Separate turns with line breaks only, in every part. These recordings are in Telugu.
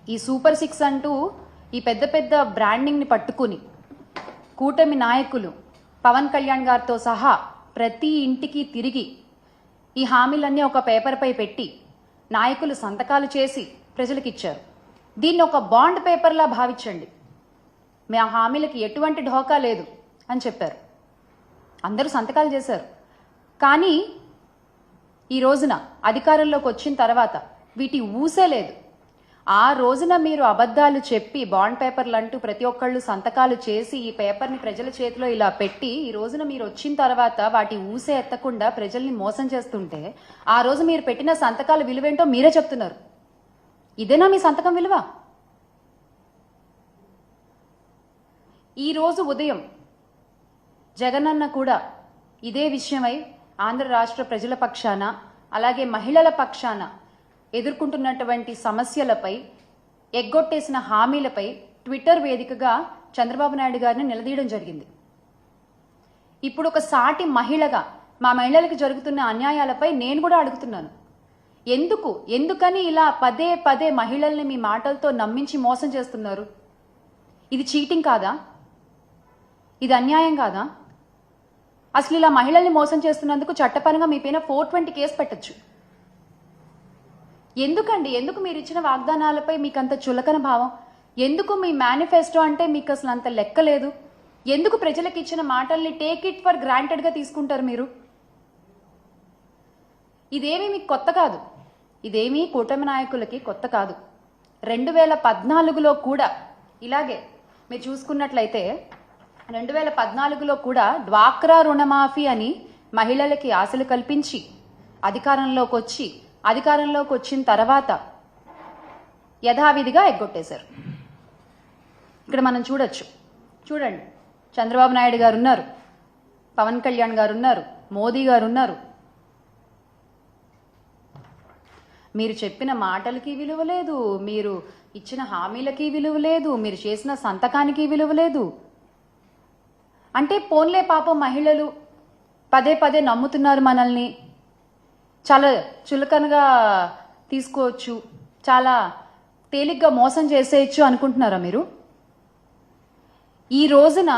ఈ సూపర్ 6 అంటూ ఈ పెద్ద పెద్ద బ్రాండింగ్ని పట్టుకుని కూటమి నాయకులు పవన్ కళ్యాణ్ గారితో సహా ప్రతి ఇంటికి తిరిగి ఈ హామీలన్నీ ఒక పేపర్పై పెట్టి నాయకులు సంతకాలు చేసి ప్రజలకు ఇచ్చారు. దీన్ని ఒక బాండ్ పేపర్లా భావించండి, మీ ఆ హామీలకి ఎటువంటి ఢోకా లేదు అని చెప్పారు. అందరూ సంతకాలు చేశారు. కానీ ఈ రోజున అధికారంలోకి వచ్చిన తర్వాత వీటి ఊసే లేదు. ఆ రోజున మీరు అబద్ధాలు చెప్పి బాండ్ పేపర్లు అంటూ ప్రతి ఒక్కళ్ళు సంతకాలు చేసి ఈ పేపర్ని ప్రజల చేతిలో ఇలా పెట్టి ఈ రోజున మీరు వచ్చిన తర్వాత వాటి ఊసే ఎత్తకుండా ప్రజల్ని మోసం చేస్తుంటే ఆ రోజు మీరు పెట్టిన సంతకాల విలువేంటో మీరే చెప్తున్నారు. ఇదేనా మీ సంతకం విలువ? ఈ రోజు ఉదయం జగనన్న కూడా ఇదే విషయమై ఆంధ్ర రాష్ట్ర ప్రజల పక్షాన అలాగే మహిళల పక్షాన ఎదుర్కొంటున్నటువంటి సమస్యలపై ఎగ్గొట్టేసిన హామీలపై ట్విట్టర్ వేదికగా చంద్రబాబు నాయుడు గారిని నిలదీయడం జరిగింది. ఇప్పుడు ఒక సాటి మహిళగా మా మహిళలకు జరుగుతున్న అన్యాయాలపై నేను కూడా అడుగుతున్నాను. ఎందుకని ఇలా పదే పదే మహిళల్ని మీ మాటలతో నమ్మించి మోసం చేస్తున్నారు? ఇది చీటింగ్ కాదా? ఇది అన్యాయం కాదా? అసలు ఇలా మహిళల్ని మోసం చేస్తున్నందుకు చట్టపరంగా మీ పైన 420 కేసు పెట్టచ్చు. ఎందుకు మీరు ఇచ్చిన వాగ్దానాలపై మీకు అంత చులకన భావం? ఎందుకు మీ మేనిఫెస్టో అంటే మీకు అసలు అంత లెక్క లేదు? ఎందుకు ప్రజలకు ఇచ్చిన మాటల్ని టేక్ ఇట్ ఫర్ గ్రాంటెడ్గా తీసుకుంటారు మీరు? ఇదేమీ మీకు కొత్త కాదు, ఇదేమీ కూటమి నాయకులకి కొత్త కాదు. 2014లో కూడా ఇలాగే మీరు చూసుకున్నట్లయితే 2014లో కూడా డ్వాక్రా రుణమాఫీ అని మహిళలకి ఆశలు కల్పించి అధికారంలోకి వచ్చిన తర్వాత యథావిధిగా ఎగ్గొట్టేశారు. ఇక్కడ మనం చూడండి, చంద్రబాబు నాయుడు గారు ఉన్నారు, పవన్ కళ్యాణ్ గారు ఉన్నారు, మోదీ గారు ఉన్నారు. మీరు చెప్పిన మాటలకి విలువ లేదు, మీరు ఇచ్చిన హామీలకి విలువ లేదు, మీరు చేసిన సంతకానికి విలువ లేదు. అంటే పోన్లే పాపం మహిళలు పదే పదే నమ్ముతున్నారు, మనల్ని చాలా చులకనగా తీసుకోవచ్చు, చాలా తేలిగ్గా మోసం చేసేయచ్చు అనుకుంటున్నారా మీరు? ఈ రోజున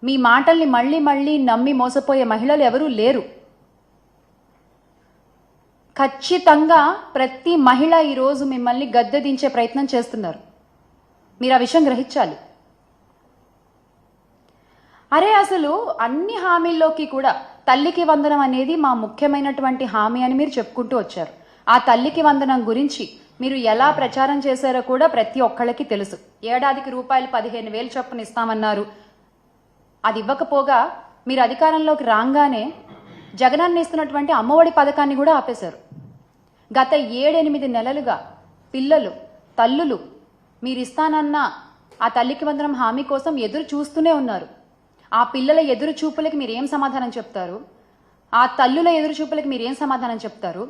మీ మాటల్ని మళ్ళీ మళ్ళీ నమ్మి మోసపోయే మహిళలు ఎవరూ లేరు. ఖచ్చితంగా ప్రతి మహిళ ఈరోజు మిమ్మల్ని గద్దె దించే ప్రయత్నం చేస్తున్నారు. మీరు ఆ విషయం గ్రహించాలి. అసలు అన్ని హామీల్లోకి కూడా తల్లికి వందనం అనేది మా ముఖ్యమైనటువంటి హామీ అని మీరు చెప్పుకుంటూ వచ్చారు. ఆ తల్లికి వందనం గురించి మీరు ఎలా ప్రచారం చేశారో కూడా ప్రతి ఒక్కళ్ళకి తెలుసు. ఏడాదికి రూపాయలు 15,000 చొప్పున ఇస్తామన్నారు. అది ఇవ్వకపోగా మీరు అధికారంలోకి రాగానే జగనన్న ఇస్తున్నటువంటి అమ్మఒడి పథకాన్ని కూడా ఆపేశారు. గత 7-8 నెలలుగా పిల్లలు, తల్లులు మీరు ఇస్తానన్న ఆ తల్లికి వందనం హామీ కోసం ఎదురు చూస్తూనే ఉన్నారు. ఆ పిల్లల ఎదురు చూపులకి మీరు ఏం సమాధానం చెప్తారు? ఆ తల్లుల ఎదురు చూపులకి మీరు ఏం సమాధానం చెప్తారు?